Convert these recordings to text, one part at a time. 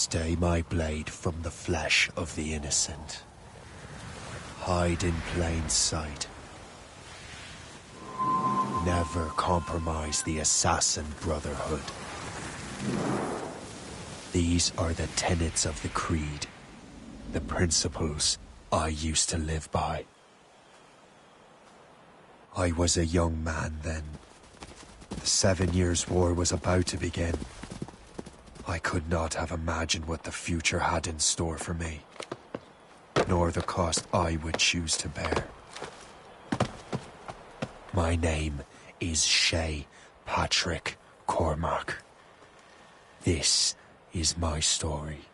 Stay my blade from the flesh of the innocent. Hide in plain sight. Never compromise the Assassin Brotherhood. These are the tenets of the Creed, the principles I used to live by. I was a young man then. The 7 Years' War was about to begin. I could not have imagined what the future had in store for me, nor the cost I would choose to bear. My name is Shay Patrick Cormac. This is my story.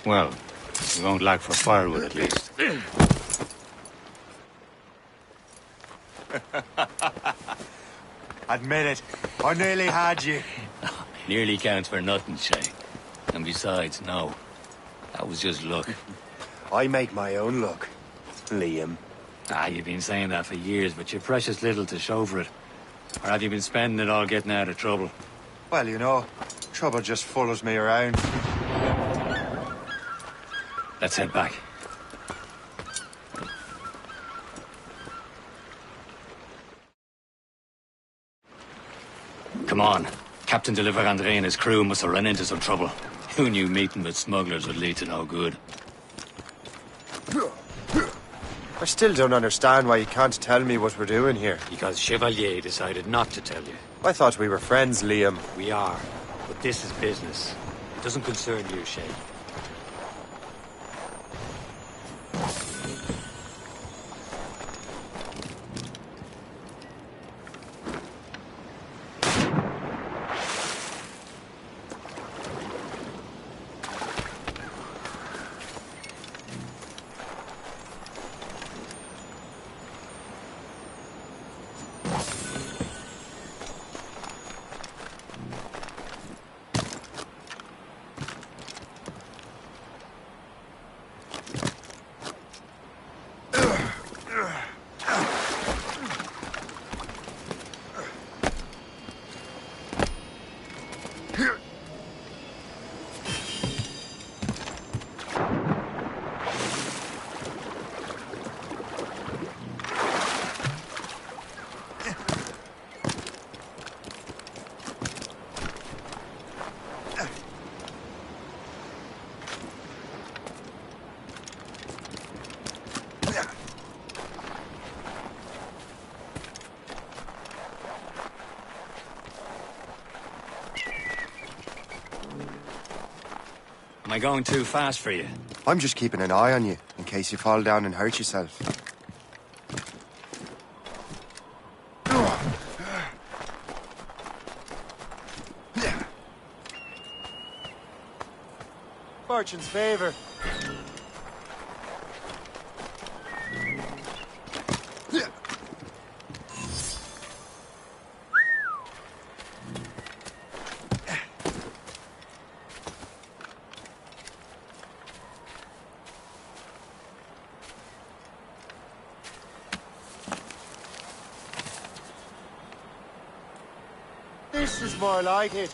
Well, we won't lack for firewood at least. Admit it, I nearly had you. Nearly counts for nothing, Shay. And besides, no. That was just luck. I make my own luck, Liam. You've been saying that for years, but you've precious little to show for it. Or have you been spending it all getting out of trouble? Well, you know, trouble just follows me around. Let's head back. Come on. Captain de Andre and his crew must have run into some trouble. Who knew meeting with smugglers would lead to no good? I still don't understand why you can't tell me what we're doing here. Because Chevalier decided not to tell you. I thought we were friends, Liam. We are. But this is business. It doesn't concern you, Shay. Am I going too fast for you? I'm just keeping an eye on you, in case you fall down and hurt yourself. Fortune's favor. This is more like it.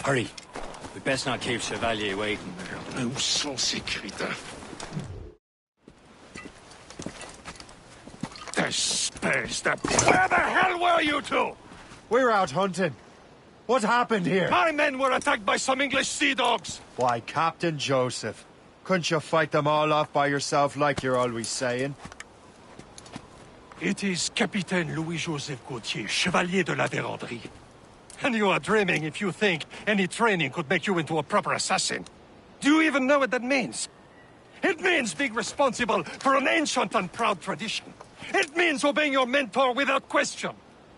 Hurry. We'd best not keep Chevalier waiting. Où sont ces crétins? Espèce de... Where the hell were you two? We're out hunting. What happened here? My men were attacked by some English sea dogs. Why, Captain Joseph. Couldn't you fight them all off by yourself like you're always saying? It is Capitaine Louis-Joseph Gauthier, Chevalier de la Vérendrye. And you are dreaming if you think any training could make you into a proper assassin. Do you even know what that means? It means being responsible for an ancient and proud tradition. It means obeying your mentor without question.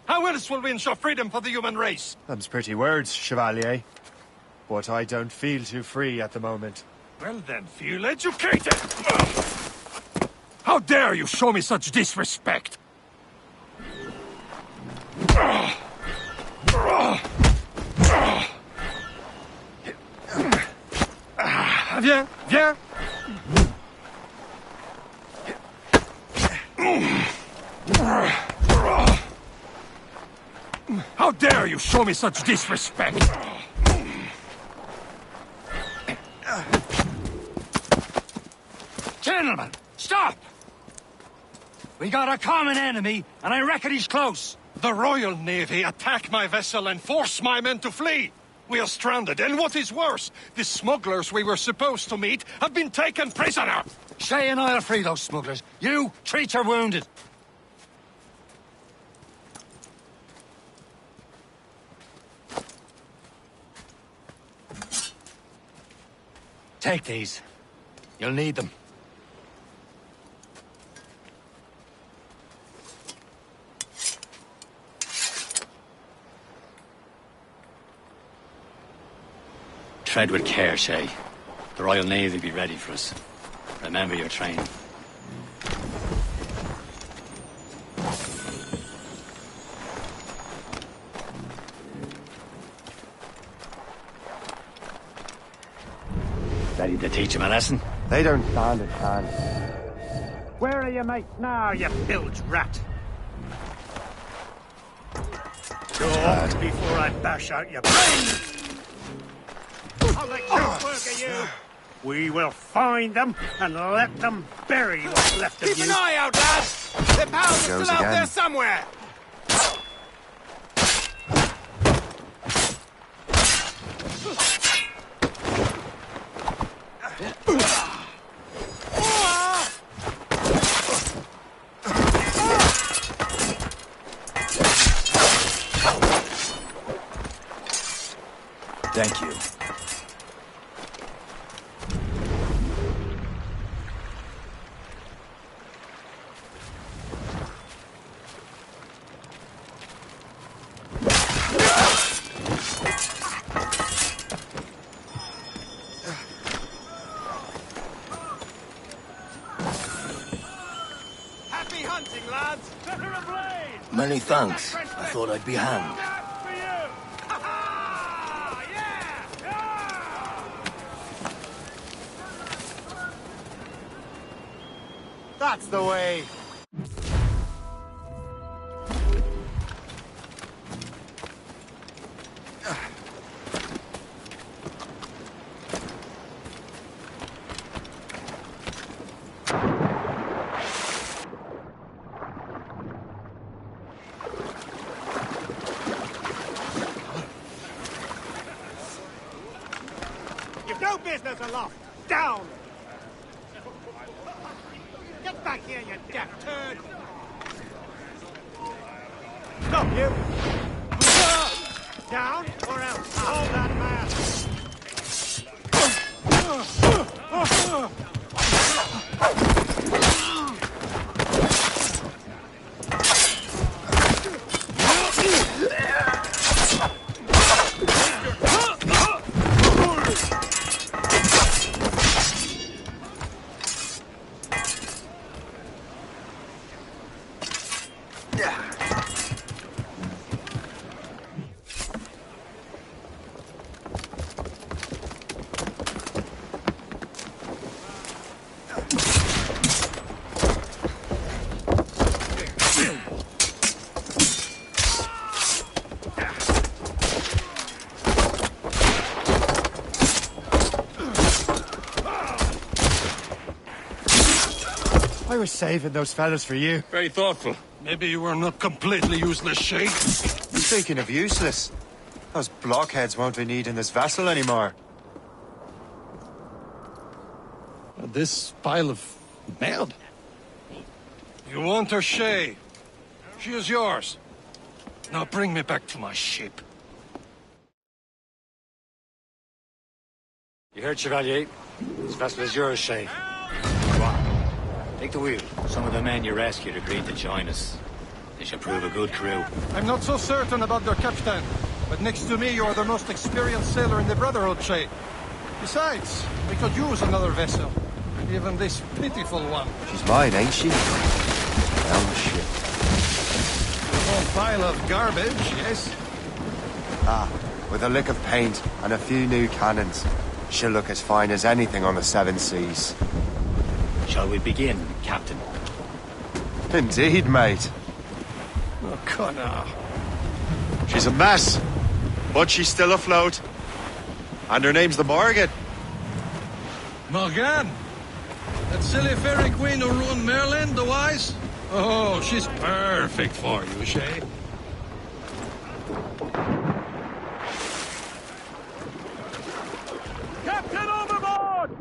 How else will we ensure freedom for the human race? Them's pretty words, Chevalier. But I don't feel too free at the moment. Well then, feel educated! How dare you show me such disrespect? Viens, viens! How dare you show me such disrespect? Gentlemen, stop! We got a common enemy, and I reckon he's close. The Royal Navy attack my vessel and force my men to flee. We are stranded, and what is worse, the smugglers we were supposed to meet have been taken prisoner. Shay and I'll free those smugglers. You, treat your wounded. Take these. You'll need them. Tread with care, Shay. The Royal Navy will be ready for us. Remember your training. Ready to teach him a lesson? They don't stand a chance. Where are your mates now, you bilge rat? Talk before I bash out your brains! I'll let you work at you! We will find them and let them bury what's left of you. Keep an eye out, lads! Their pals are still out there somewhere! Thank you. Happy hunting, lads! Many thanks. I thought I'd be hanged. That's the way! You've no business aloft! Down! Get back here, you deaf turd! Stop, you! Down, or else hold that man! I was saving those fellas for you. Very thoughtful. Maybe you were not completely useless, Shay. Speaking of useless, those blockheads won't be needing this vessel anymore. This pile of merde? You want her, Shay? She is yours. Now bring me back to my ship. You heard, Chevalier? This vessel is yours, Shay. Go on. Take the wheel. Some of the men you rescued agreed to join us. They should prove a good crew. I'm not so certain about their captain, but next to me you are the most experienced sailor in the Brotherhood, Shay. Besides, we could use another vessel. Even this pitiful one. She's mine, ain't she? Down ship. A pile of garbage, yes? Ah, with a lick of paint and a few new cannons. She'll look as fine as anything on the Seven Seas. Shall we begin, Captain? Indeed, mate. Oh, Connor. She's a mess, but she's still afloat. And her name's the Morgan. Morgan? That silly fairy queen who ruined Merlin, the Wise? Oh, she's perfect for you, Shay. Captain overboard!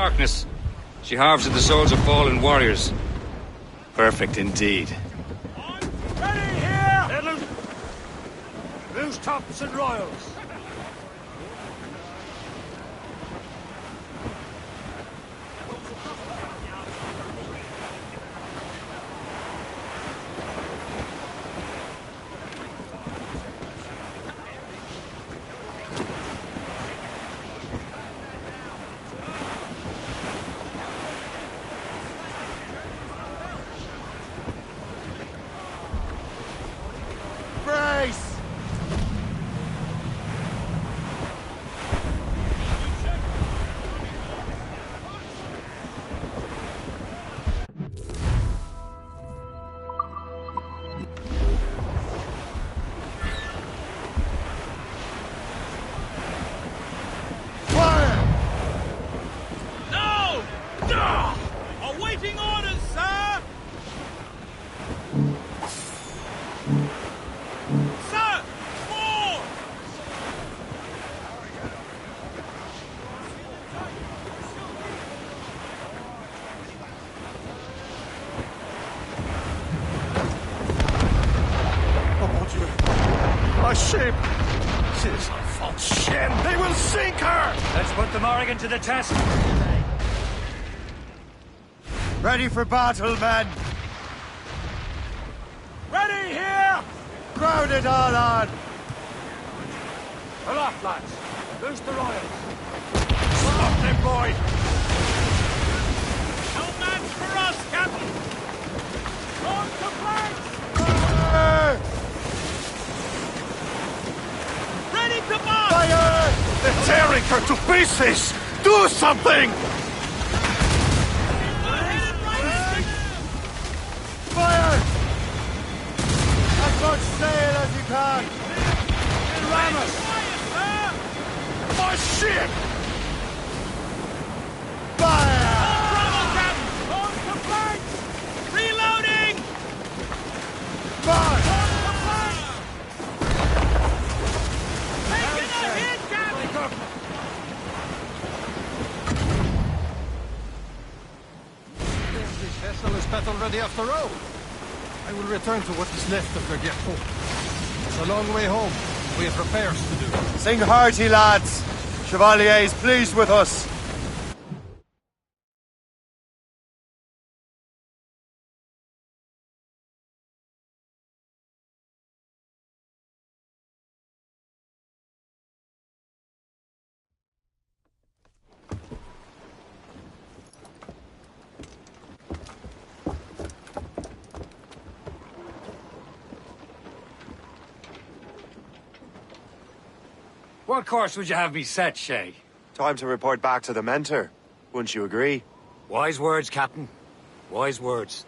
darkness. She harvests the souls of fallen warriors. Perfect indeed. Ready here! Edlund! Loose tops and royals. Awaiting orders, sir! Sir! More! Oh, mon Dieu. My ship! This false Shen! They will sink her! Let's put the Morrigan to the test. Ready for battle, men! Ready here! Crowd it all on! Aloft, lads. Loose the royals. Stop them, boy! No match for us, Captain! On to flanks! Fire! Ready to march! Fire! They're tearing her to pieces! Do something! Fire! As much sail as you can! Ram us! My ship! Fire! Bravo, Captain! On to flanks! Reloading! Fire! Taking a hit, Captain! This vessel is battle ready after all. I will return to what is left of the Gerfaut. It's a long way home. We have repairs to do. Sing hearty, lads! Chevalier is pleased with us. What course would you have me set, Shay? Time to report back to the mentor. Wouldn't you agree? Wise words, Captain. Wise words.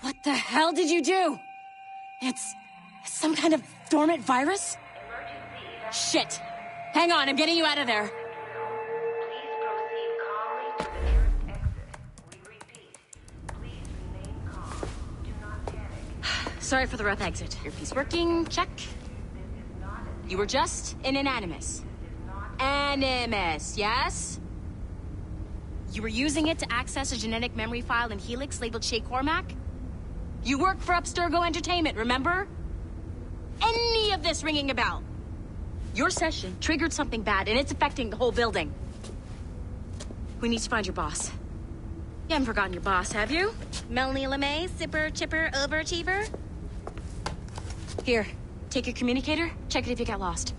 What the hell did you do? It's some kind of dormant virus? Shit! Hang on, I'm getting you out of there. Please proceed calmly to the nearest exit. We repeat, please remain calm. Do not panic. Sorry for the rough exit. Earpiece working, check. This is not a You were just in an animus. Animus, yes? You were using it to access a genetic memory file in Helix labeled Shay Cormac? You work for Abstergo Entertainment, remember? Any of this ringing a bell? Your session triggered something bad, and it's affecting the whole building. We need to find your boss. You haven't forgotten your boss, have you? Melanie LeMay, Sipper, Chipper, Overachiever? Here, take your communicator, check it if you got lost.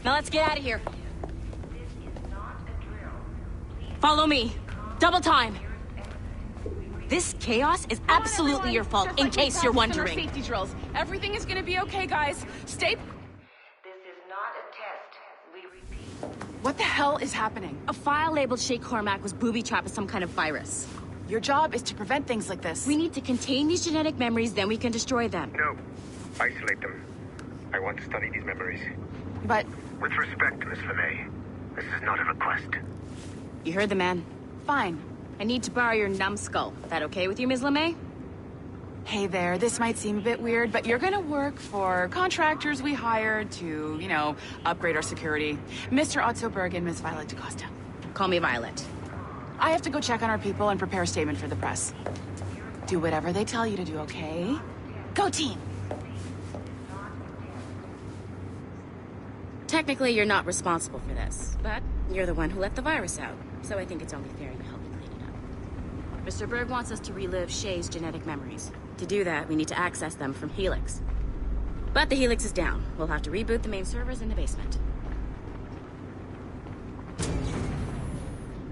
Now let's get out of here. This is not a drill. Please Follow me. Double time. This chaos is absolutely your fault, in case you're wondering. Safety drills. Everything is gonna be okay, guys. Stay. This is not a test. We repeat. What the hell is happening? A file labeled Shay Cormac was booby-trapped with some kind of virus. Your job is to prevent things like this. We need to contain these genetic memories, then we can destroy them. No. Isolate them. I want to study these memories. But... With respect, Miss LeMay, this is not a request. You heard the man. fine. I need to borrow your numbskull. That okay with you, Ms. LeMay? Hey there, this might seem a bit weird, but you're gonna work for contractors we hired to, you know, upgrade our security. Mr. Otto Berg and Ms. Violet DaCosta. Call me Violet. I have to go check on our people and prepare a statement for the press. Do whatever they tell you to do, okay? Go team! Technically, you're not responsible for this, but you're the one who let the virus out, so I think it's only fair you help me clean it up. Mr. Berg wants us to relive Shay's genetic memories. To do that, we need to access them from Helix. But the Helix is down. We'll have to reboot the main servers in the basement.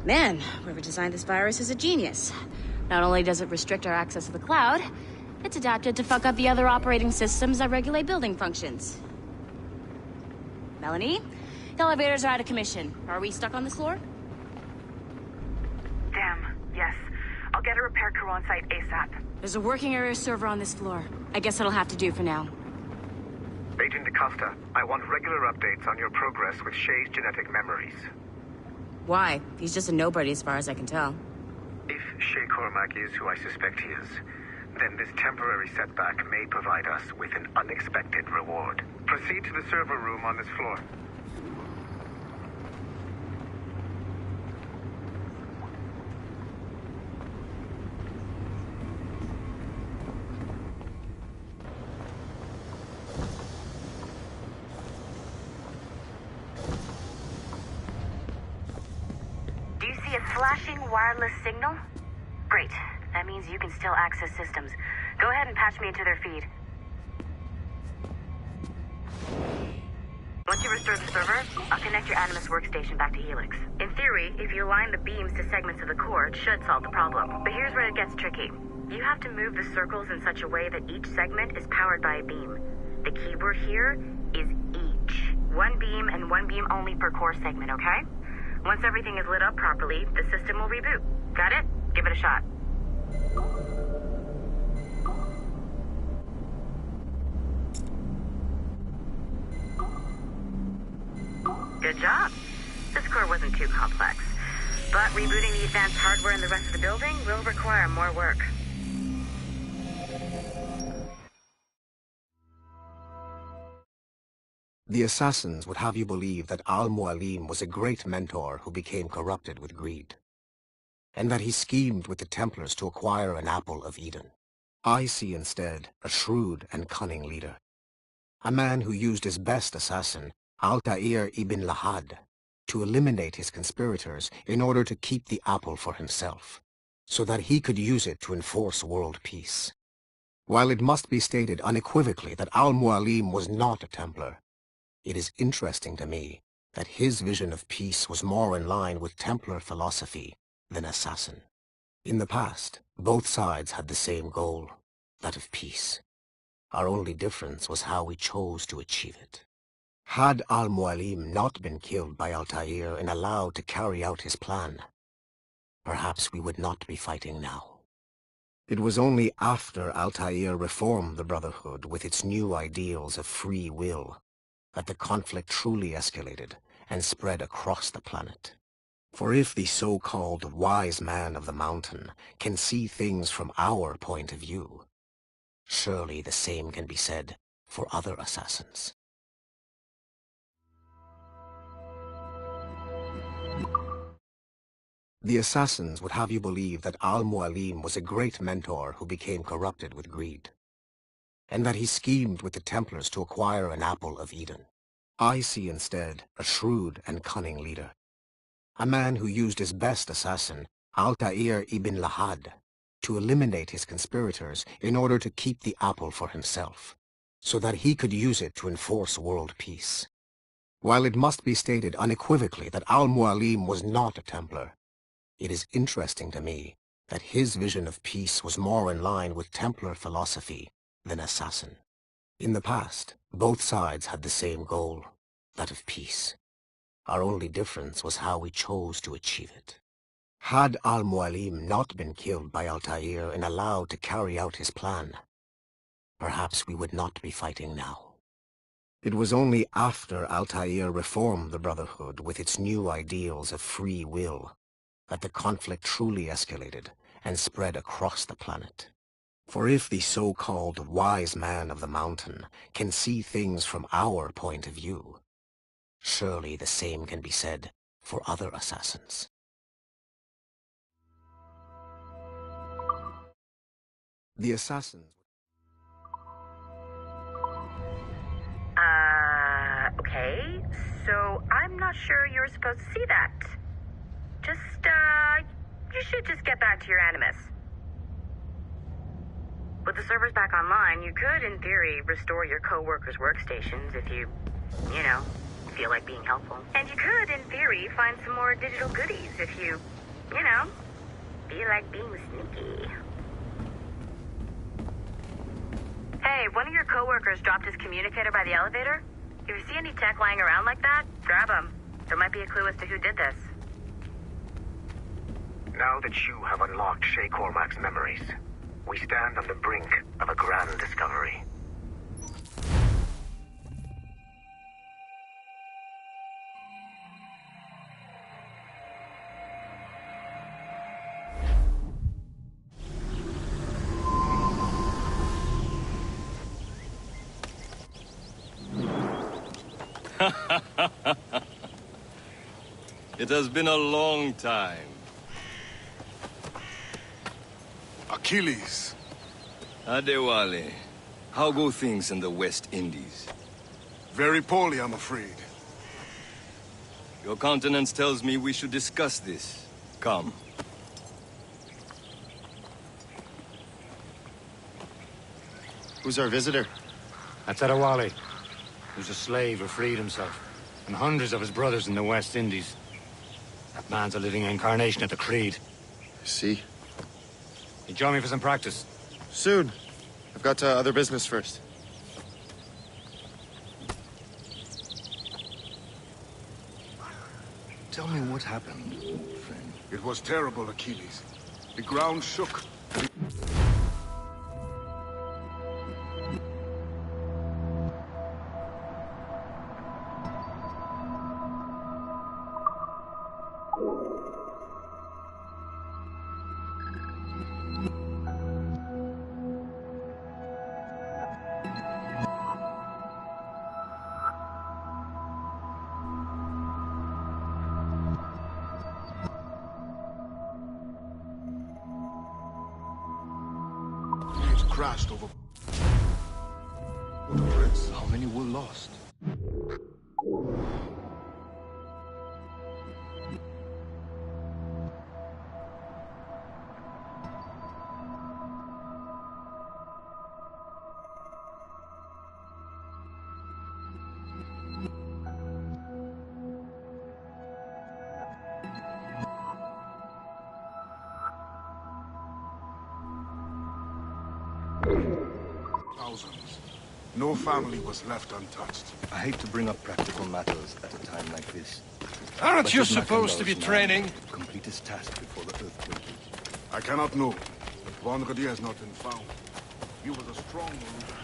Man, whoever designed this virus is a genius. Not only does it restrict our access to the cloud, it's adapted to fuck up the other operating systems that regulate building functions. Melanie? The elevators are out of commission. Are we stuck on this floor? Damn, yes. I'll get a repair crew on site ASAP. There's a working area server on this floor. I guess it'll have to do for now. Agent DaCosta, I want regular updates on your progress with Shay's genetic memories. Why? He's just a nobody as far as I can tell. If Shay Cormac is who I suspect he is, then this temporary setback may provide us with an unexpected reward. Proceed to the server room on this floor. Do you see a flashing wireless signal? Great. That means you can still access systems. Go ahead and patch me into their feed. Once you restore the server, I'll connect your Animus workstation back to Helix. In theory, if you align the beams to segments of the core, it should solve the problem. But here's where it gets tricky. You have to move the circles in such a way that each segment is powered by a beam. The keyword here is each. One beam and one beam only per core segment, okay? Once everything is lit up properly, the system will reboot. Got it? Give it a shot. Good job. This core wasn't too complex. But rebooting the advanced hardware in the rest of the building will require more work. The assassins would have you believe that Al-Mualim was a great mentor who became corrupted with greed, and that he schemed with the Templars to acquire an apple of Eden. I see instead a shrewd and cunning leader, a man who used his best assassin, Altair ibn Lahad, to eliminate his conspirators in order to keep the apple for himself, so that he could use it to enforce world peace. While it must be stated unequivocally that Al-Mualim was not a Templar, it is interesting to me that his vision of peace was more in line with Templar philosophy than assassin. In the past, both sides had the same goal, that of peace. Our only difference was how we chose to achieve it. Had Al-Mualim not been killed by Altair and allowed to carry out his plan, perhaps we would not be fighting now. It was only after Altair reformed the Brotherhood with its new ideals of free will that the conflict truly escalated and spread across the planet. For if the so-called wise man of the mountain can see things from our point of view, surely the same can be said for other assassins. The assassins would have you believe that Al-Mualim was a great mentor who became corrupted with greed, and that he schemed with the Templars to acquire an apple of Eden. I see instead a shrewd and cunning leader, a man who used his best assassin, Altair ibn Lahad, to eliminate his conspirators in order to keep the apple for himself, so that he could use it to enforce world peace. While it must be stated unequivocally that Al-Mualim was not a Templar, it is interesting to me that his vision of peace was more in line with Templar philosophy than assassin. In the past, both sides had the same goal, that of peace. Our only difference was how we chose to achieve it. Had Al-Mualim not been killed by Altair and allowed to carry out his plan, perhaps we would not be fighting now. It was only after Altair reformed the Brotherhood with its new ideals of free will that the conflict truly escalated and spread across the planet. For if the so-called wise man of the mountain can see things from our point of view, surely the same can be said for other assassins. The assassins... Okay, so I'm not sure you're supposed to see that. You should just get back to your Animus. With the servers back online, you could, in theory, restore your co-workers' workstations if you feel like being helpful. And you could, in theory, find some more digital goodies if you feel like being sneaky. Hey, one of your co-workers dropped his communicator by the elevator. If you see any tech lying around like that, grab them. There might be a clue as to who did this. Now that you have unlocked Shay Cormac's memories, we stand on the brink of a grand discovery. It has been a long time. Achilles. Adewale, how go things in the West Indies? Very poorly, I'm afraid. Your countenance tells me we should discuss this. Come. Who's our visitor? That's Adewale. He was a slave who freed himself, and hundreds of his brothers in the West Indies. That man's a living incarnation of the Creed. See? You join me for some practice? Soon. I've got other business first. Tell me what happened, old friend. It was terrible, Achilles. The ground shook. Crashed over. How many were lost? Thousands. No family was left untouched. I hate to bring up practical matters at a time like this. Aren't you supposed to be training? Complete his task before the earthquake. I cannot know, but Juan Rodier has not been found. He was a strong ruler.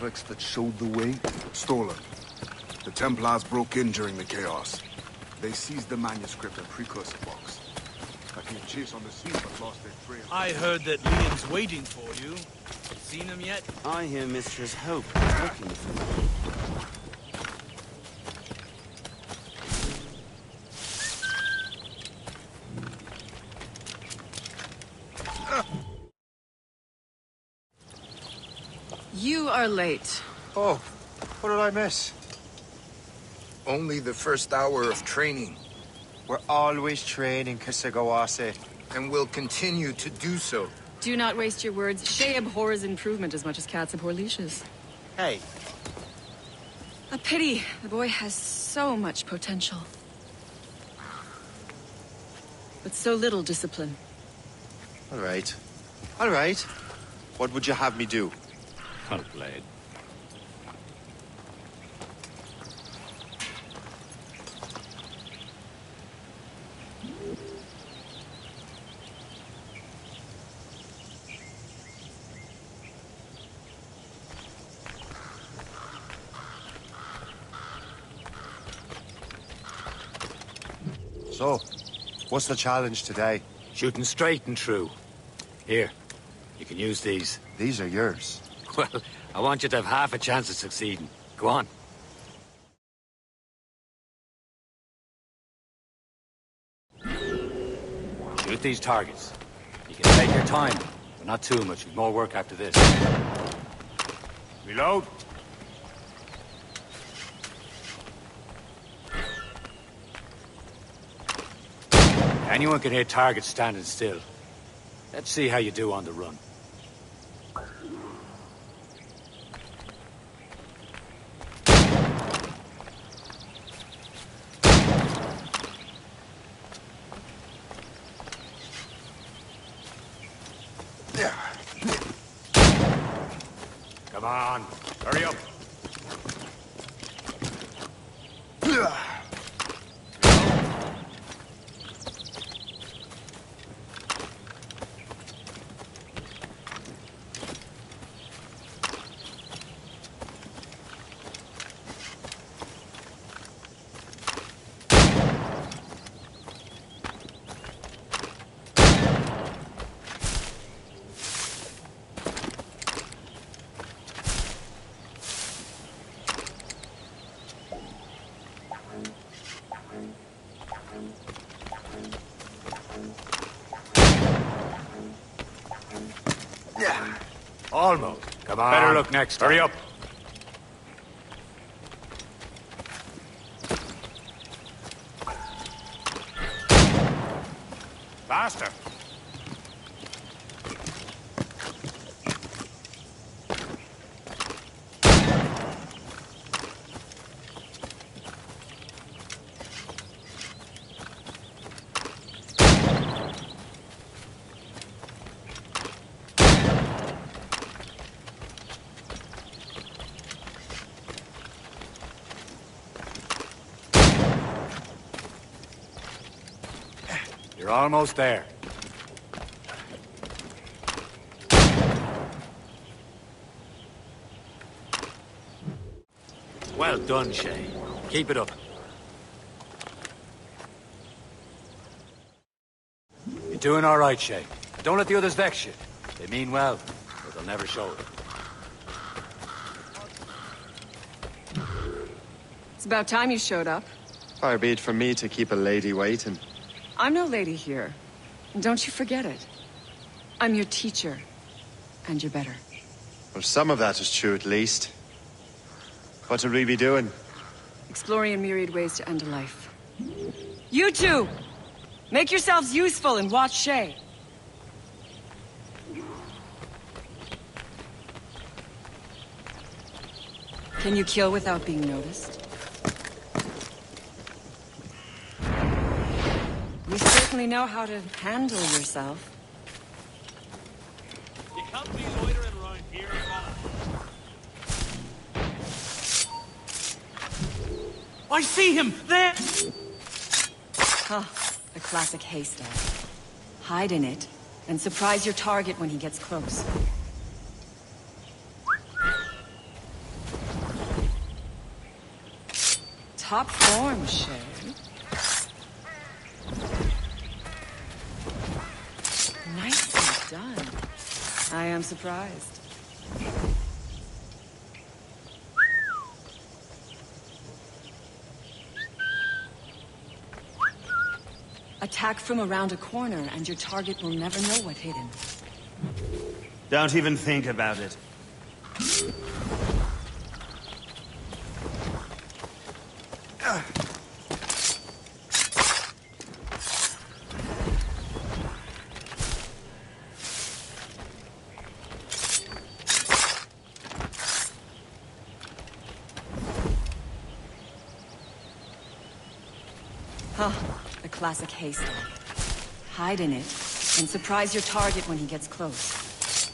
relics that showed the way? Stolen. The Templars broke in during the chaos. They seized the manuscript and precursor box. I can chase on the scene but lost their trail. I heard that Liam's waiting for you. Seen him yet? I hear Mistress Hope is looking for me. You are late. Oh, what did I miss? Only the first hour of training. We're always training, Kusagawase. And will continue to do so. Do not waste your words. Shay abhors improvement as much as cats abhor leashes. Hey. A pity. The boy has so much potential. But so little discipline. All right. All right. What would you have me do? Well played. So, what's the challenge today? Shooting straight and true. Here, you can use these. These are yours. Well, I want you to have half a chance of succeeding. Go on. Shoot these targets. You can take your time, but not too much. We've more work after this. Reload. Anyone can hit targets standing still. Let's see how you do on the run. Come on, hurry up. Almost. Come on. Better look next time. Hurry up. Faster. You're almost there. Well done, Shay. Keep it up. You're doing all right, Shay. Don't let the others vex you. They mean well, but they'll never show it. It's about time you showed up. Far be it from me to keep a lady waiting. I'm no lady here. And don't you forget it. I'm your teacher. And you're better. Well, some of that is true at least. What are we be doing? Exploring a myriad ways to end a life. You two! Make yourselves useful and watch Shay. Can you kill without being noticed? You certainly know how to handle yourself. You can't be loitering around here, I see him! There! Huh. The classic haystack. Hide in it, and surprise your target when he gets close. top form, Shay. Nicely done. I am surprised. Attack from around a corner, and your target will never know what hit him. Don't even think about it. Huh. The classic haystack. Hide in it, and surprise your target when he gets close.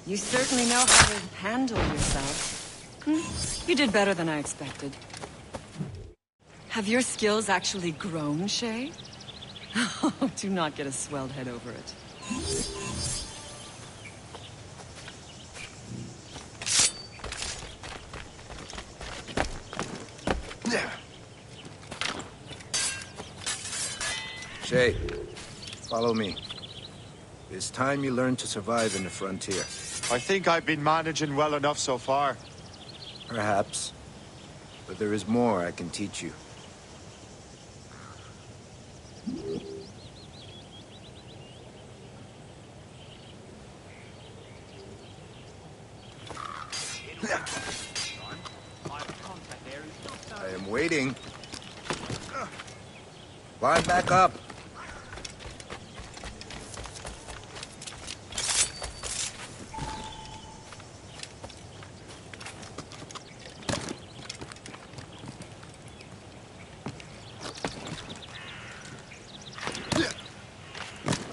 You certainly know how to handle yourself. You did better than I expected. Have your skills actually grown, Shay? Do not get a swelled head over it. Shay, follow me. It's time you learn to survive in the frontier. I think I've been managing well enough so far. Perhaps. But there is more I can teach you. I am waiting. Climb back up.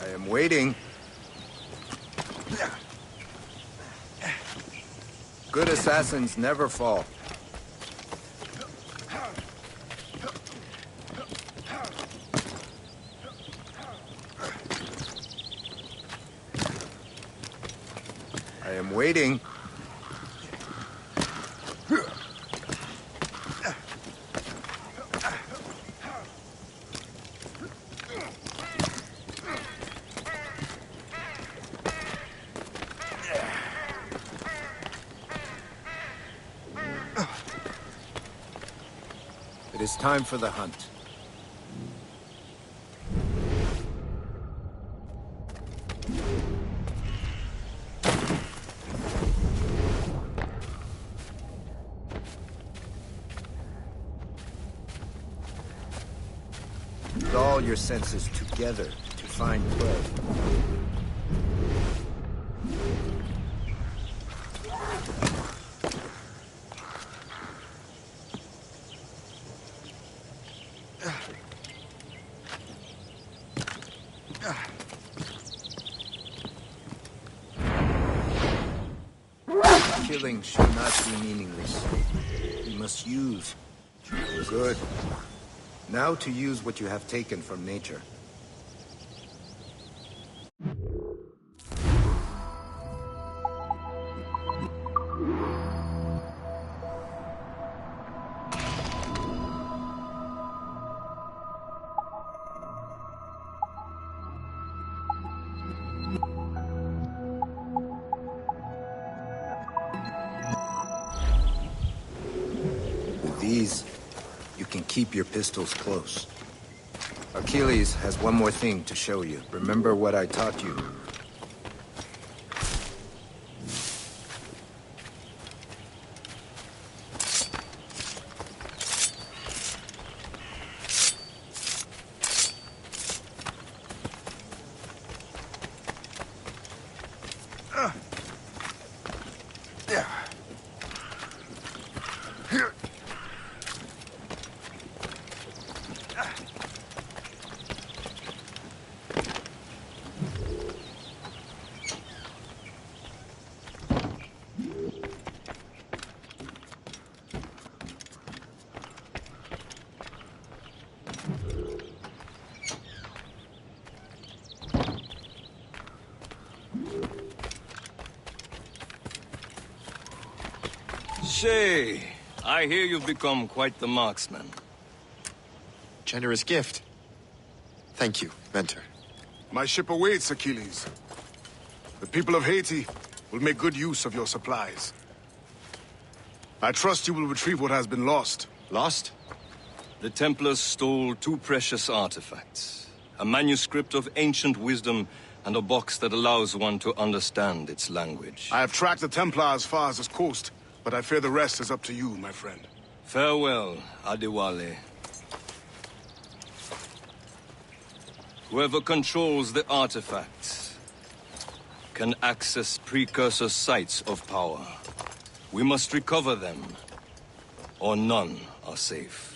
I am waiting. Good assassins never fall. I am waiting. It is time for the hunt. Use all your senses together to find prey. Killing should not be meaningless. You must use. Good. Now to use what you have taken from nature. With these, you can keep your pistols close. Achilles has one more thing to show you. Remember what I taught you. Shay, I hear you've become quite the marksman. Generous gift. Thank you, Mentor. My ship awaits, Achilles. The people of Haiti will make good use of your supplies. I trust you will retrieve what has been lost. Lost? The Templars stole 2 precious artifacts. A manuscript of ancient wisdom and a box that allows one to understand its language. I have tracked the Templar as far as this coast, but I fear the rest is up to you, my friend. Farewell, Adewale. Whoever controls the artifacts can access precursor sites of power. We must recover them, or none are safe.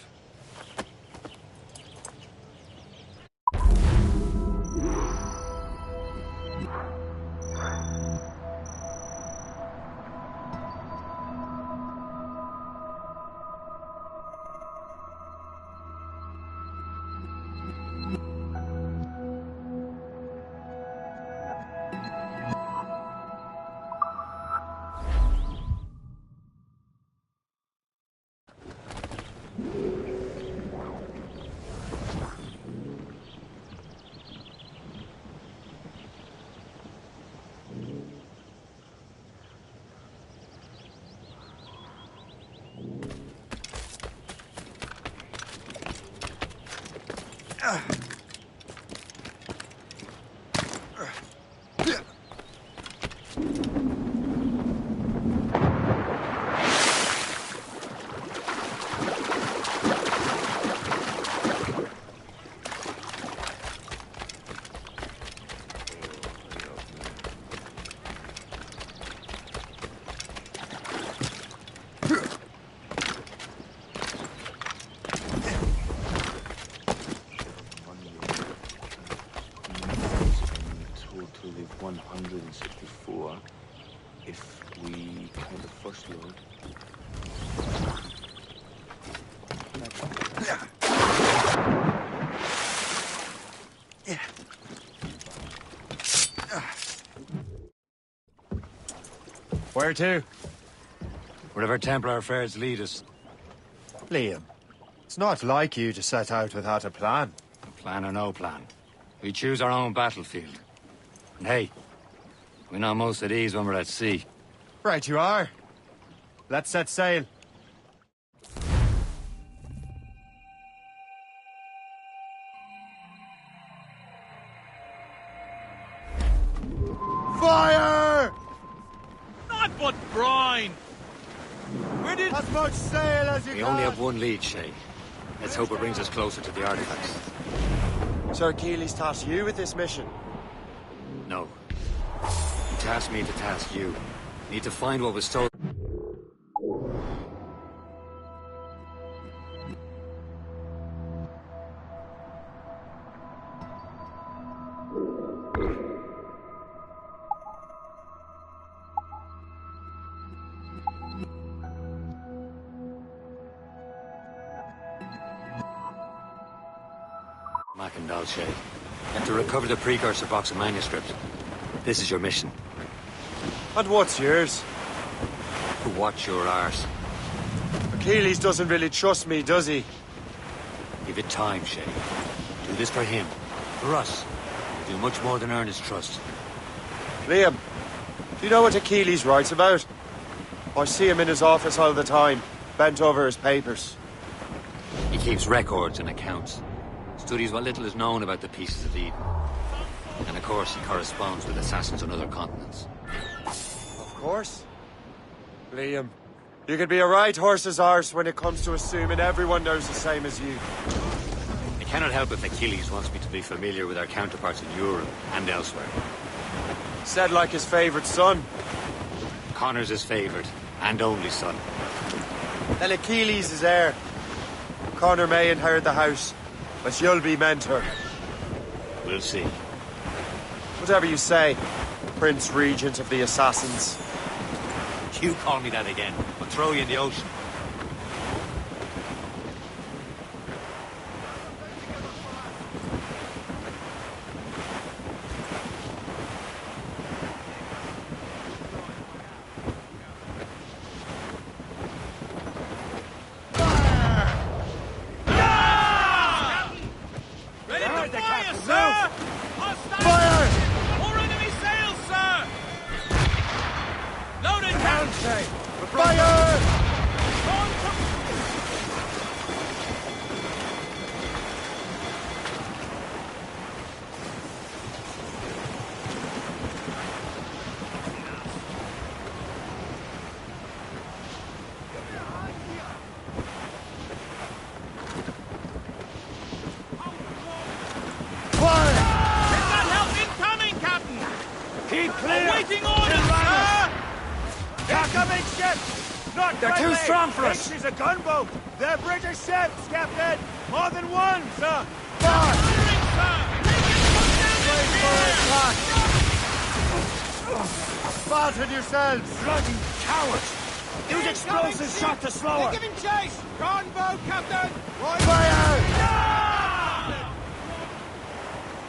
Totally 164 if we count the first load. Where to? Wherever Templar affairs lead us. Liam, it's not like you to set out without a plan. Plan or no plan. We choose our own battlefield. And hey, we know most of these when we're at sea. Right you are. Let's set sail. Fire! Not but brine! Where did... As much sail as you We can! only have one lead, Shay. Let's hope it brings us closer to the artifacts. Sir Achilles tasked you with this mission. No. He tasked me to task you. Need to find what was stolen. Mac and Dalshay. You have to recover the precursor box of manuscript. This is your mission. And what's yours? To watch your arse. Achilles doesn't really trust me, does he? Give it time, Shay. Do this for him. For us. You'll do much more than earn his trust. Liam, do you know what Achilles writes about? I see him in his office all the time, bent over his papers. He keeps records and accounts. Studies what little is known about the pieces of Eden. And of course, he corresponds with assassins on other continents. Of course. Liam, you could be a right horse's arse when it comes to assuming everyone knows the same as you. I cannot help if Achilles wants me to be familiar with our counterparts in Europe and elsewhere. Said like his favorite son. Connor's his favorite and only son. Then Achilles is heir. Connor may inherit the house, but you'll be mentor. We'll see. Whatever you say, Prince Regent of the Assassins. You call me that again, I'll throw you in the ocean. Fire, sir! Fire! More enemy sails, sir! Loaded, Captain! Fire! They're too strong for us. This is a gunboat. They're British ships, Captain. More than one, sir. Spartan yourselves! Bloody cowards! Use explosives shot to slower. They're giving chase! Gunboat, Captain! Fire!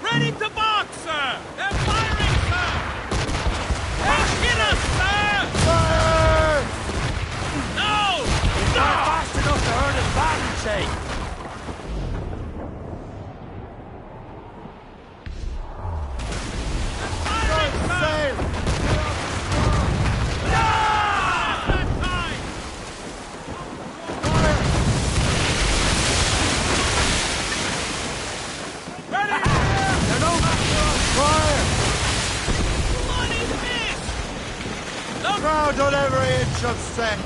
Ready to box, sir! They're firing, sir! They hit us, sir! Fire! No! Not fast enough to hurt his battle, Shay. Crowd on every inch of set.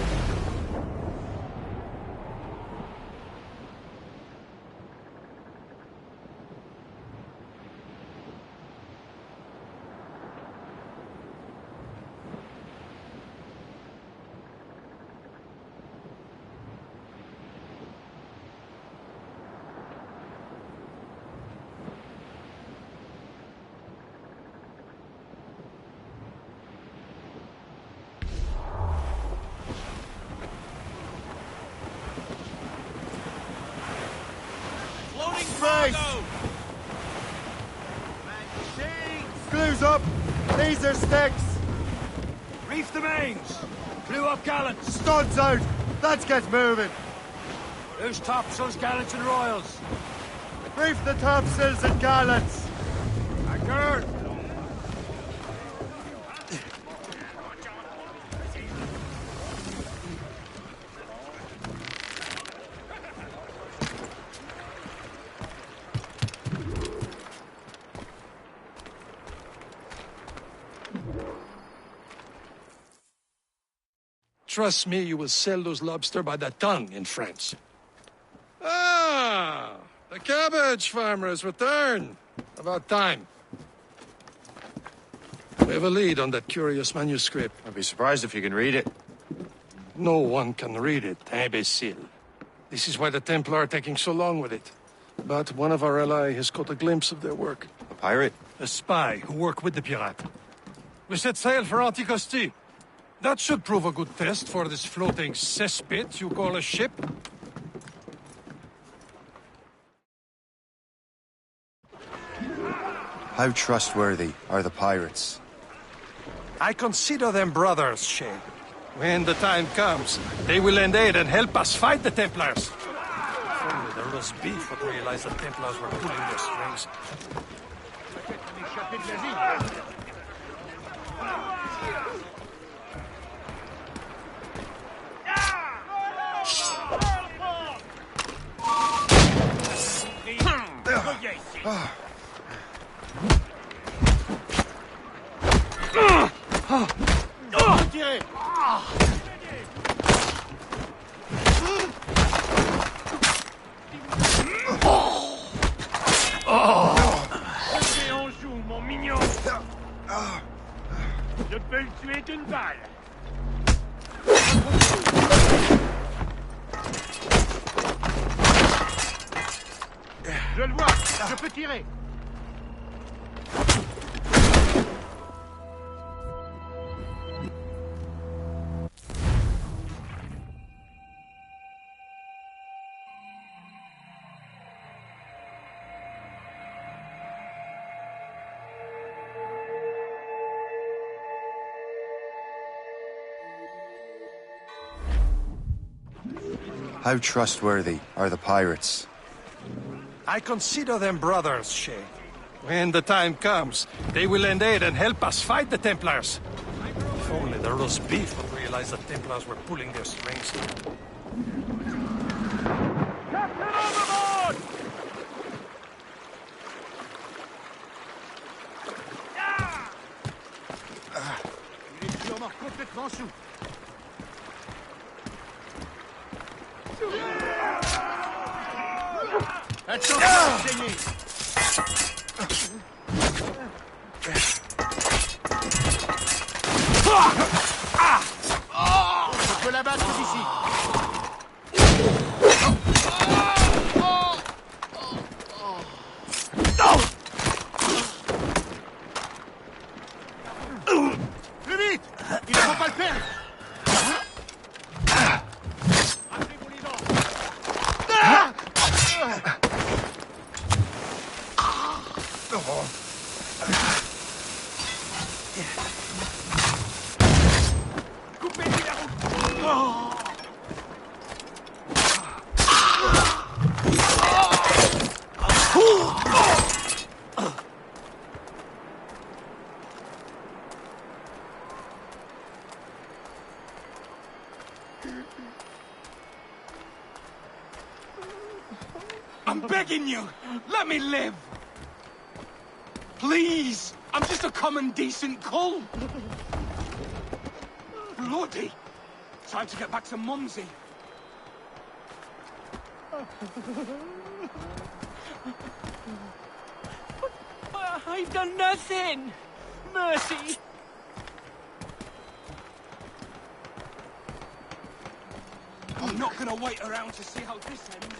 Screws up! These are sticks! Reef the mains! Clew up gallants! Studs out! Let's get moving! Loose topsails, gallants and royals! Reef the topsails and gallants! Anchor! Trust me, you will sell those lobster by the ton in France. Ah, the cabbage farmers return. About time. We have a lead on that curious manuscript. I'd be surprised if you can read it. No one can read it, imbecile. This is why the Templar are taking so long with it. But one of our allies has caught a glimpse of their work. A pirate? A spy who worked with the pirate. We set sail for Anticosti. That should prove a good test for this floating cesspit you call a ship. How trustworthy are the pirates? I consider them brothers, Shay. When the time comes, they will lend aid and help us fight the Templars. If only the roast beef would realize the Templars were pulling their strings. Je peux le tuer d'une balle. Je le vois, je peux tirer. How trustworthy are the pirates? I consider them brothers, Shay. When the time comes, they will lend aid and help us fight the Templars. If only the roast beef would realize the Templars were pulling their strings. Captain overboard! Il est sûrement complètement sous. Attention, saignez! On peut l'abattre d'ici. Plus vite! Il ne faut pas le perdre! Coupez-lui la route! I'm begging you, let me live! Please! I'm just a common, decent cull! Bloody! Time to get back to Mumsy. I've done nothing! Mercy! I'm not gonna wait around to see how this ends.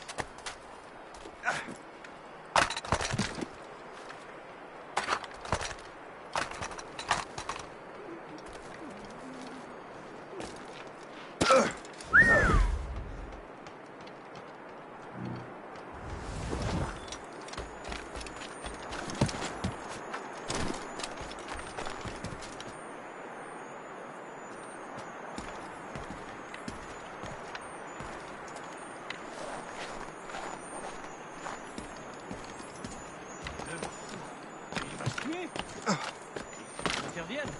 Interviennent.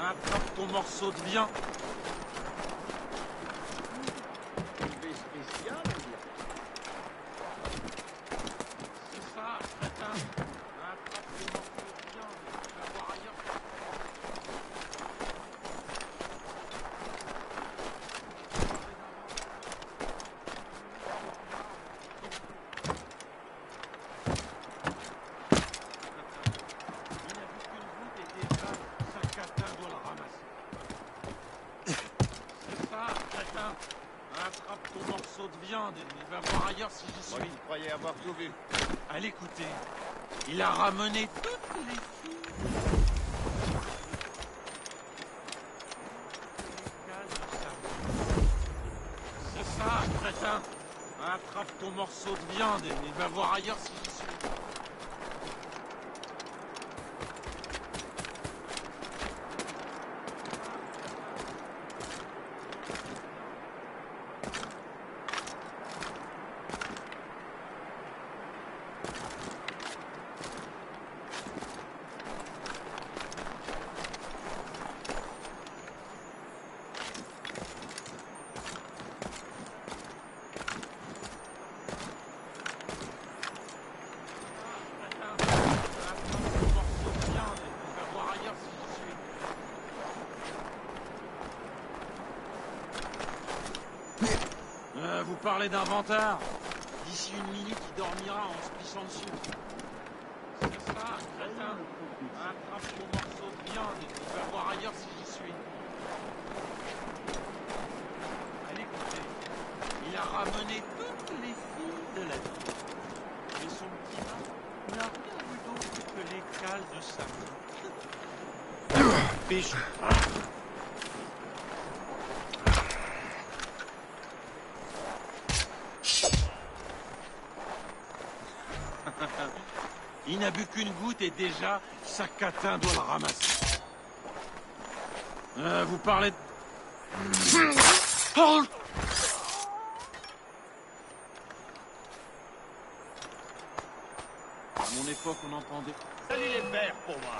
Attrape ton morceau de viande. C'est ça, crétin. Attrape ton morceau de viande. Tu vas voir ailleurs. Attrape ton morceau de viande et il va voir ailleurs si j'y suis. Moi, il croyait avoir tout vu. À l'écouter, il a ramené toutes les filles. C'est ça, crétin. Attrape ton morceau de viande et il va voir ailleurs si j'y suis. Vous parlez d'un vantard. D'ici une minute, il dormira en se pissant dessus. C'est ça, crétin. Attrape ton morceau de viande et tu vas voir ailleurs si j'y suis. fiche. Il n'a bu qu'une goutte et déjà, sa catin doit le ramasser. Vous parlez de... À mon époque, on entendait... Salut les verts pour moi.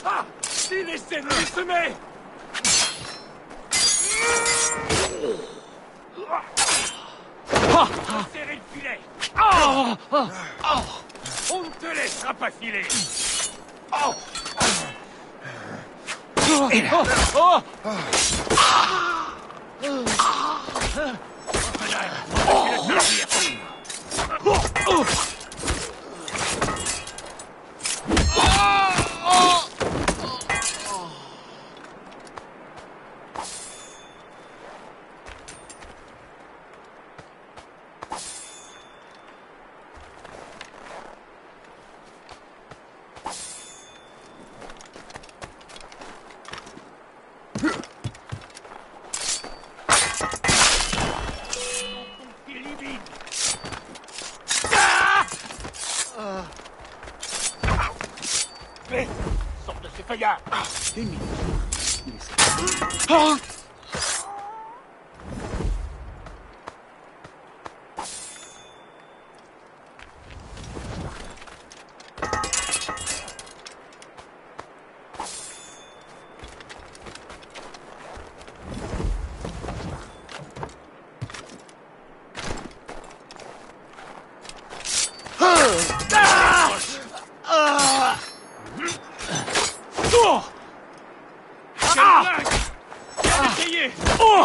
Ah! Il essaie de me semer! Serrez le filet! On ne te laissera pas filer! Sors de ces feuillards! Une minute.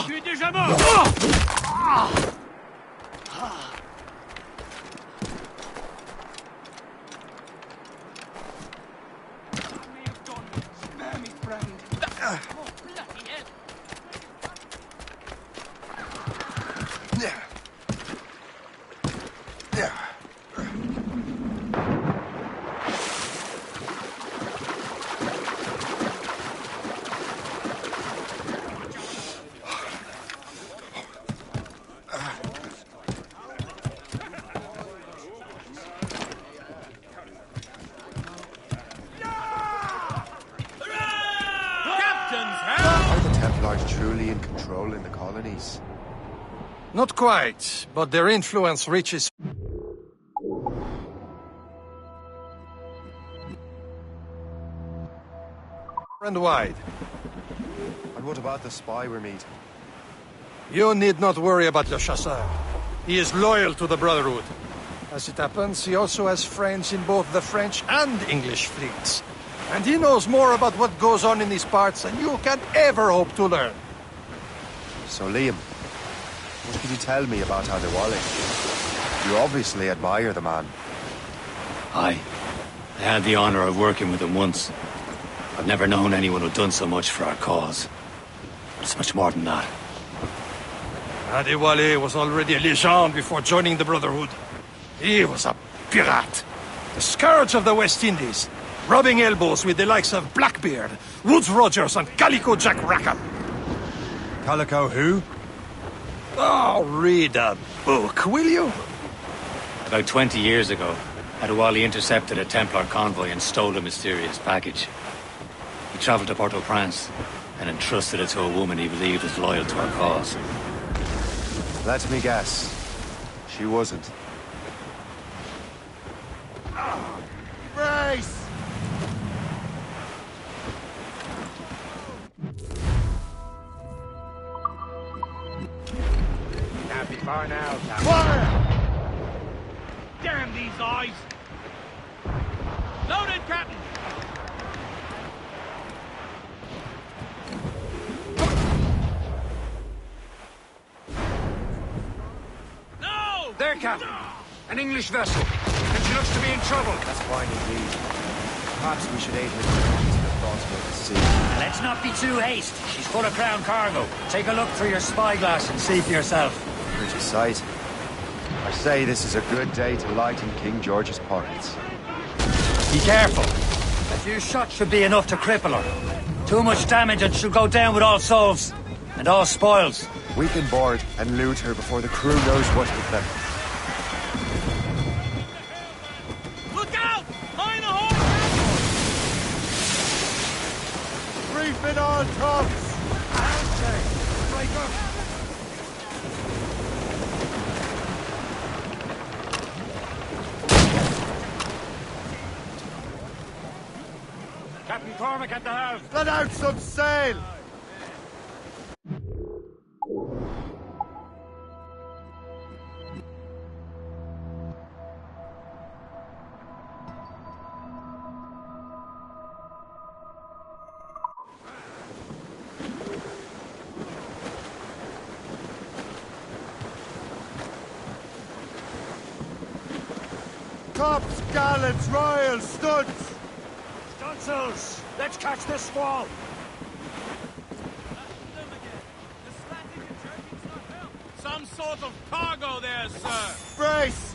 Tu es déjà mort! Are the Templars truly in control in the colonies? Not quite, but their influence reaches and wide. And what about the spy we're meeting? You need not worry about Le Chasseur. He is loyal to the Brotherhood. As it happens, he also has friends in both the French and English fleets. And he knows more about what goes on in these parts than you can ever hope to learn. So, Liam, what can you tell me about Adewale? You obviously admire the man. Aye. I had the honor of working with him once. I've never known anyone who'd done so much for our cause. It's much more than that. Adewale was already a legend before joining the Brotherhood. He was a pirate. The scourge of the West Indies. Rubbing elbows with the likes of Blackbeard, Woodes Rogers, and Calico Jack Rackham. Calico who? Oh, read a book, will you? About 20 years ago, Adewale intercepted a Templar convoy and stole a mysterious package. He travelled to Port-au-Prince and entrusted it to a woman he believed was loyal to our cause. Let me guess. She wasn't. Brace! Can't be far now, Captain. Fire! Damn these eyes! Loaded, Captain! No! There, Captain. An English vessel. And she looks to be in trouble. That's fine indeed. Perhaps we should aid her to the thoughts about the sea. Let's not be too hasty. She's full of crown cargo. Take a look through your spyglass and see for yourself. Pretty sight. I say this is a good day to lighten King George's pockets. Be careful. A few shots should be enough to cripple her. Too much damage and she'll go down with all souls. And all spoils. We can board and loot her before the crew knows what hit them. Look out! Behind the horse! Reef it on, tops! Captain Cormac at the helm. Let out some sail! Tops, gallants, royals, studs! Stunsails! Let's catch this squall! Some sort of cargo there, sir! Brace!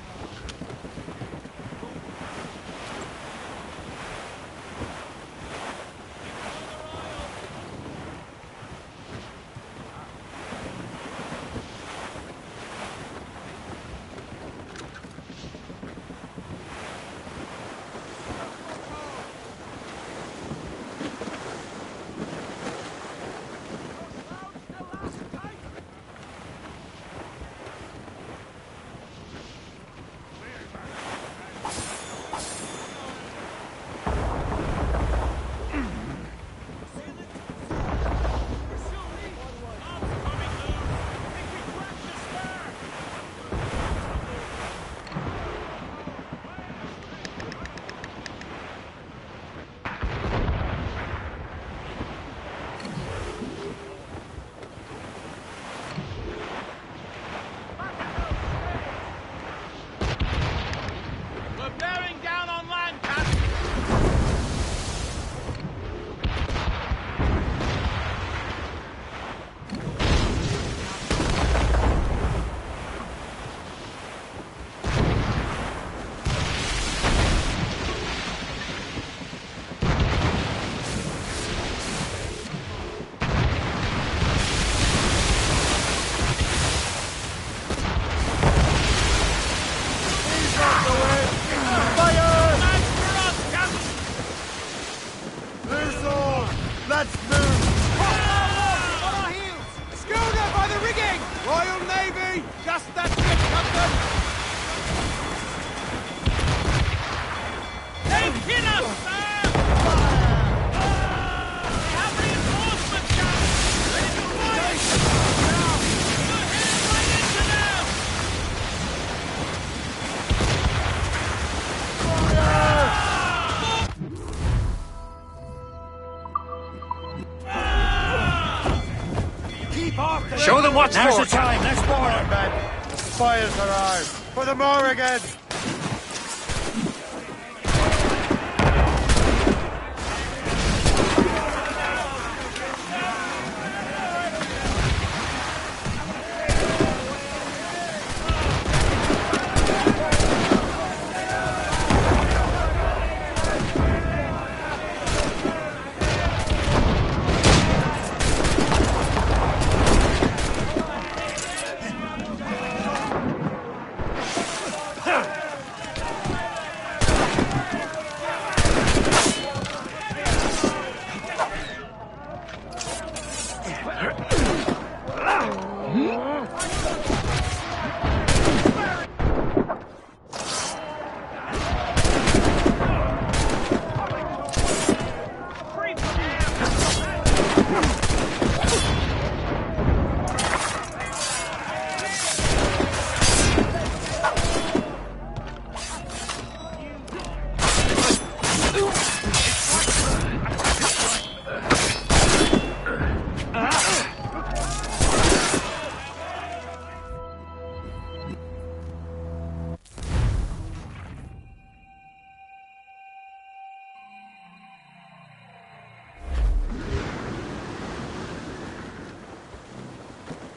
Show them what's Now's for. the time. Let's board her. Men, the spoils are ours. For the Morrigan!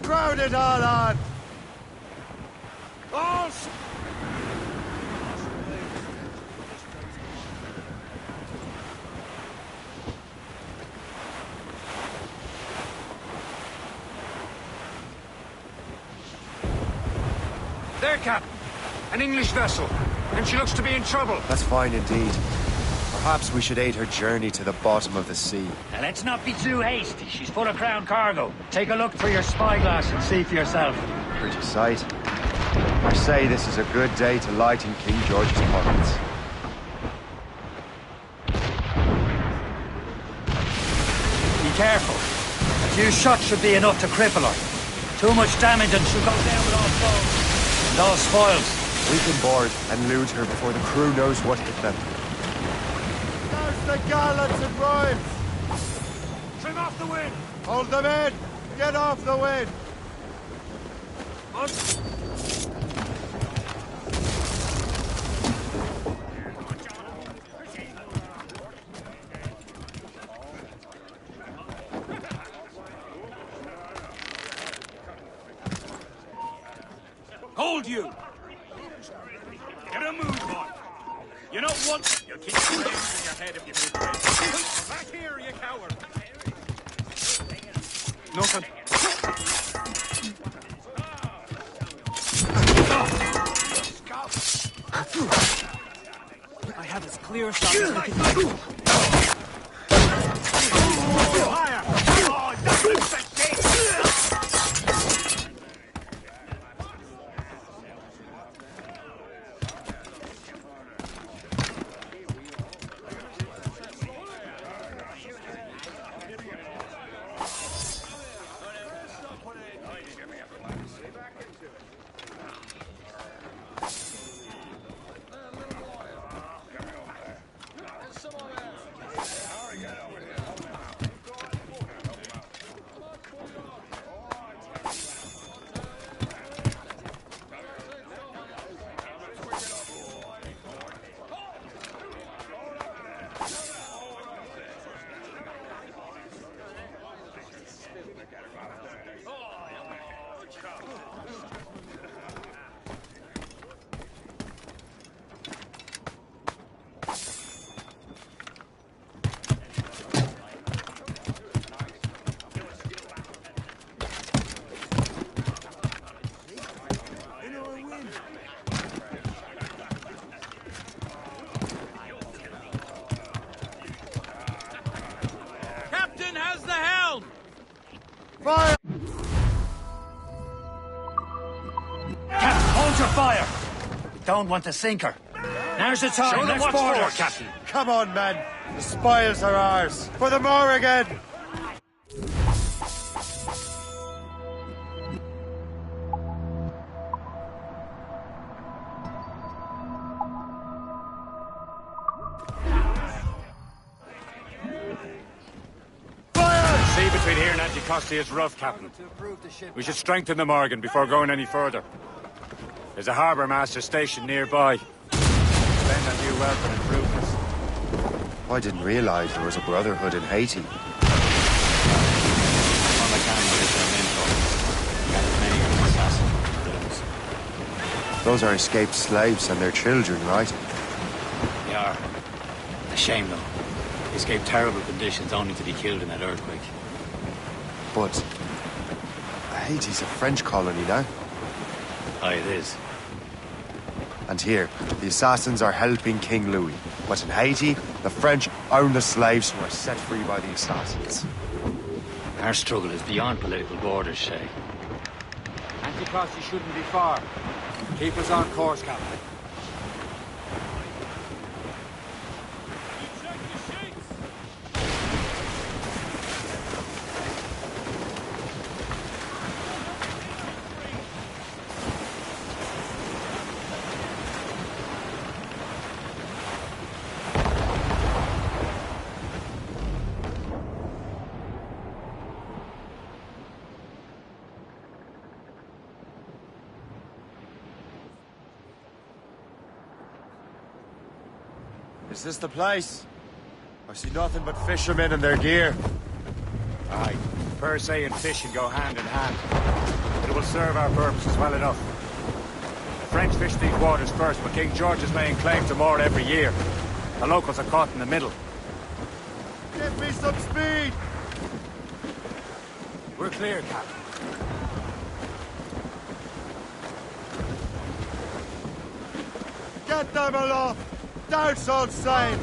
Crowd it all on! All There, Captain. An English vessel. And she looks to be in trouble. That's fine indeed. Perhaps we should aid her journey to the bottom of the sea. Now, let's not be too hasty. She's full of crown cargo. Take a look through your spyglass and see for yourself. Pretty sight. I say this is a good day to lighten King George's pockets. Be careful. A few shots should be enough to cripple her. Too much damage and she'll go down with all souls. And all spoils. We can board and loot her before the crew knows what hit them. There's the gallants and rhymes! trim off the wind! Hold them in! Get off the wind! Hold you! Get a move on! You know what? You'll keep your hands in your head if you move away. Back here, you coward! Nothing. I have as clear a shot as I can. Fire! Oh, that's a Fire! Captain, hold your fire! We don't want to sink her. Now's the time. Show them Let's what's board for, her. Captain. Come on, men. The spoils are ours. For the Morrigan! The sea between here and Anticosti is rough, Captain. We should strengthen the Morrigan before going any further. There's a harbour master station nearby. Spend a new welcome improvements. I didn't realize there was a brotherhood in Haiti. Those are escaped slaves and their children, right? They are. A shame, though. They escaped terrible conditions only to be killed in that earthquake. But Haiti's a French colony now. Aye, it is. And here, the assassins are helping King Louis. But in Haiti, the French own the slaves who are set free by the assassins. Our struggle is beyond political borders, Shay. Anticosti shouldn't be far. Keep us on course, Captain. Is this the place? I see nothing but fishermen and their gear. Aye. Per se and fishing go hand in hand. But it will serve our purposes well enough. The French fish these waters first, but King George is laying claim to more every year. The locals are caught in the middle. Give me some speed! We're clear, Captain. Get them aloft! Douse on sail!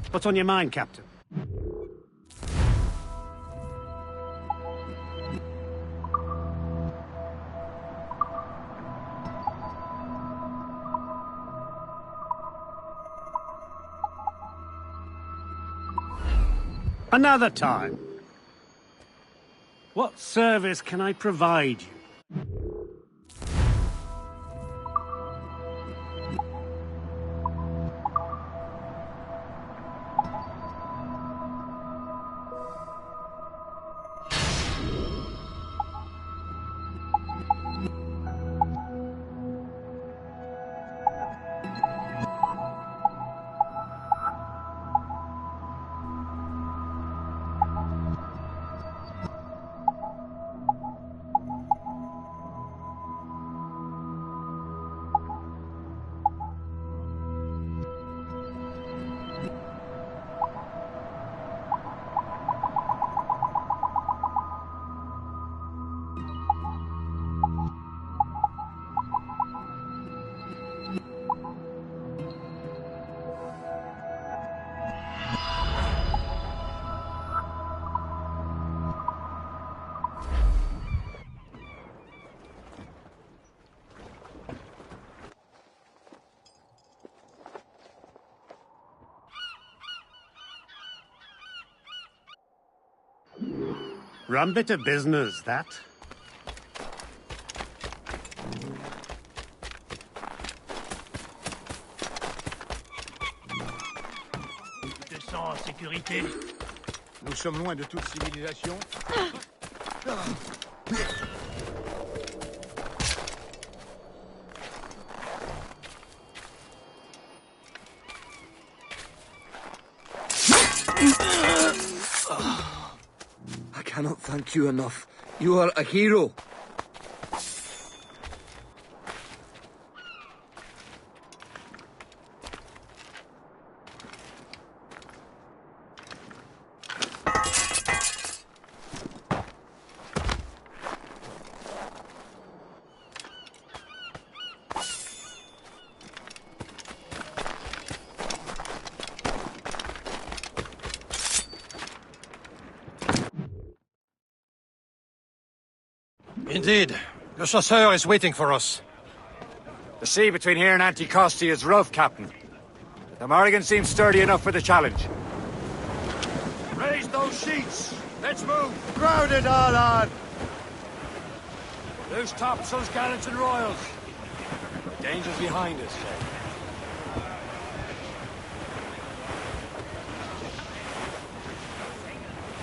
What's on your mind, Captain? Another time. What service can I provide you? Rum bit of business, that. Descends en sécurité. Nous sommes loin de toute civilisation. I cannot thank you enough. You are a hero. Indeed. Le chasseur is waiting for us. The sea between here and Anticosti is rough, Captain. The Morrigan seems sturdy enough for the challenge. Raise those sheets! Let's move! Crowd it all on! Loose topsails, gallants and royals. Danger's behind us, Jay.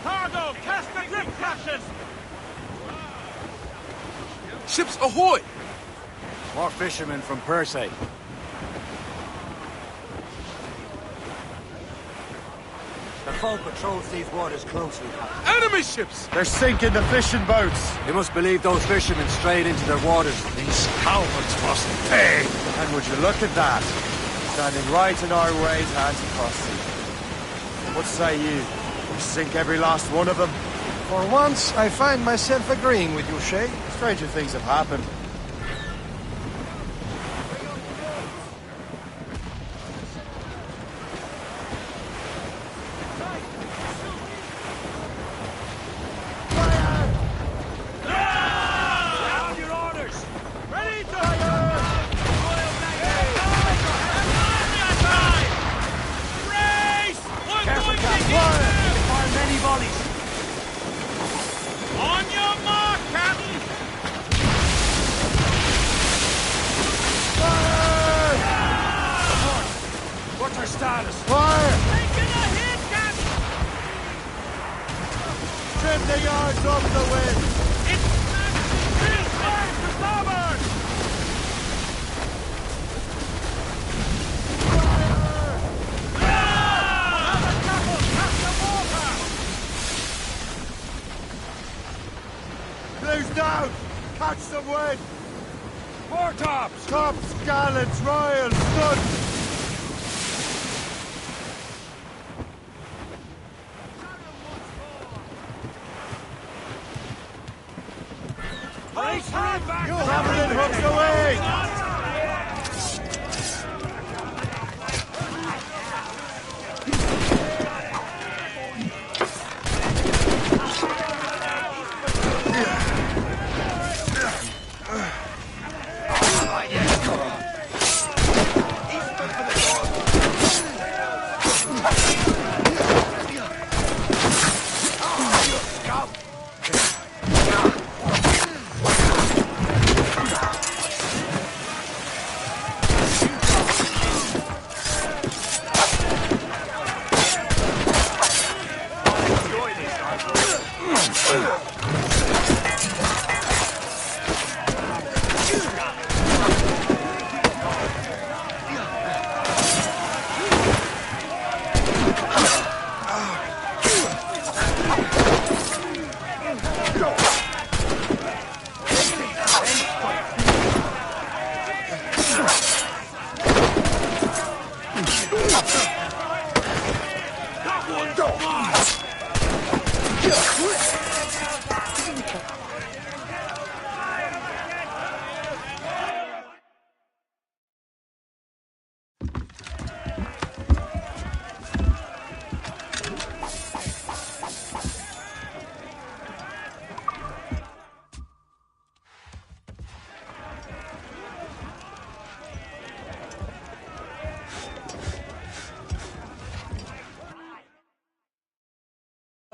Cargo! Cast the grip flashes! Ships ahoy! More fishermen from Persay. The foe patrols these waters closely. Enemy ships! They're sinking the fishing boats! They must believe those fishermen strayed into their waters. These cowards must pay! And would you look at that? Standing right in our way to Anticosti. What say you? Sink every last one of them. For once, I find myself agreeing with you, Shay. Stranger things have happened. Down! Catch some wind! More tops! Tops, gallants, royals, studs! Javelin hooks away!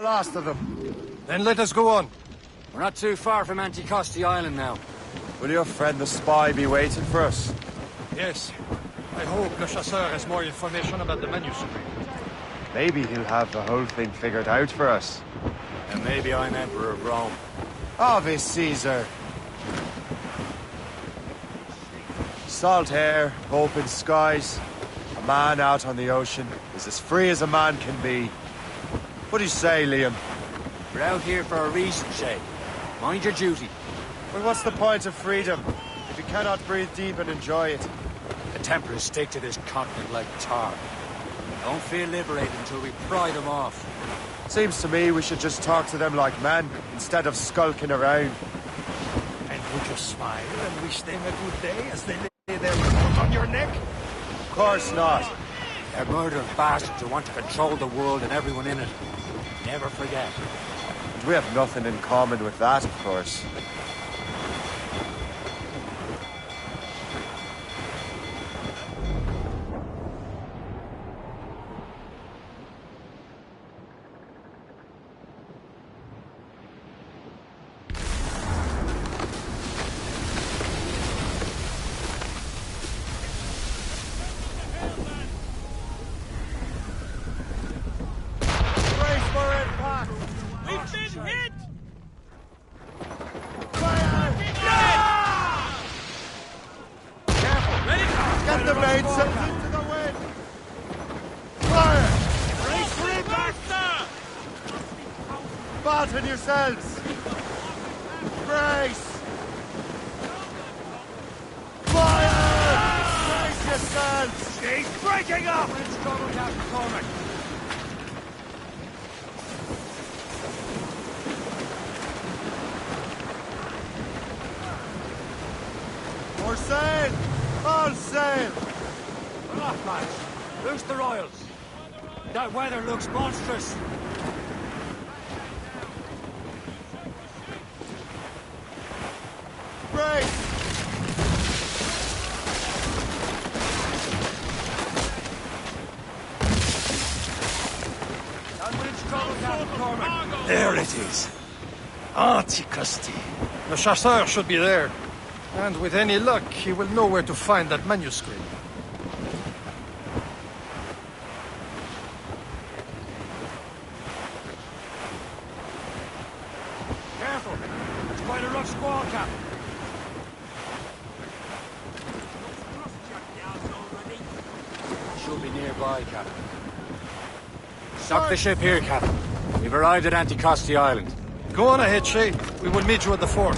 Last of them. Then let us go on. We're not too far from Anticosti Island now. Will your friend the spy be waiting for us? Yes. I hope Le Chasseur has more information about the manuscript. Maybe he'll have the whole thing figured out for us. And maybe I'm Emperor of Rome. Ave Caesar! Salt air, open skies. A man out on the ocean is as free as a man can be. What do you say, Liam? We're out here for a reason, Shay. Mind your duty. Well, what's the point of freedom if you cannot breathe deep and enjoy it? The Templars stick to this continent like tar. Don't feel liberated until we pry them off. Seems to me we should just talk to them like men, instead of skulking around. And would you smile and wish them a good day as they lay their foot on your neck? Of course not. They're murdering bastards who want to control the world and everyone in it. Never forget. And we have nothing in common with that, of course. Batten yourselves! Brace! Fire! Brace yourselves! He's breaking up! Let's go, Captain Cormac. For sail! All sail! Come off, lads. Loose the royals. That weather looks monstrous. Break! There it is. Anticosti. The chasseur should be there. And with any luck, he will know where to find that manuscript. Careful! It's quite a rough squall, Captain. Should be nearby, Captain. Stock the ship here, Captain. We've arrived at Anticosti Island. Go on ahead, Shay. We will meet you at the fort.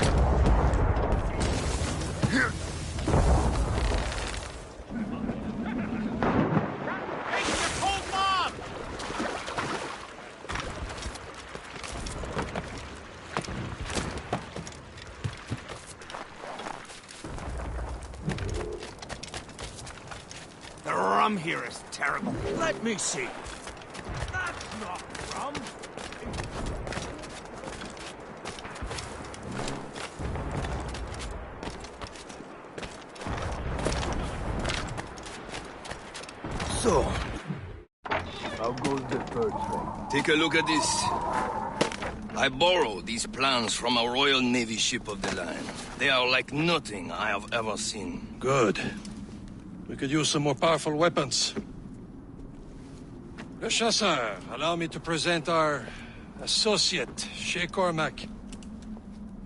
The rum here is terrible. Let me see. That's not rum. So, how goes the third train? Take a look at this. I borrowed these plans from a Royal Navy ship of the line. They are like nothing I have ever seen. Good. We could use some more powerful weapons. Le Chasseur, allow me to present our associate, Shay Cormac.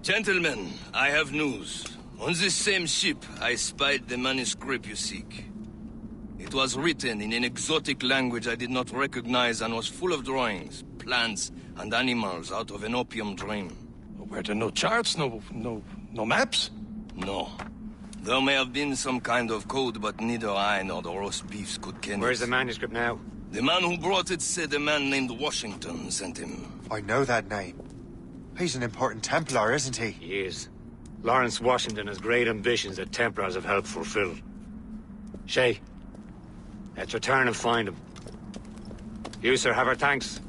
Gentlemen, I have news. On this same ship, I spied the manuscript you seek. It was written in an exotic language I did not recognize and was full of drawings, plants, and animals out of an opium dream. Were there no charts, no maps? No. There may have been some kind of code, but neither I nor the roast beefs could ken it. Where's the manuscript now? The man who brought it said a man named Washington sent him. I know that name. He's an important Templar, isn't he? He is. Lawrence Washington has great ambitions that Templars have helped fulfill. Shay, let's return and find him. You, sir, have our thanks.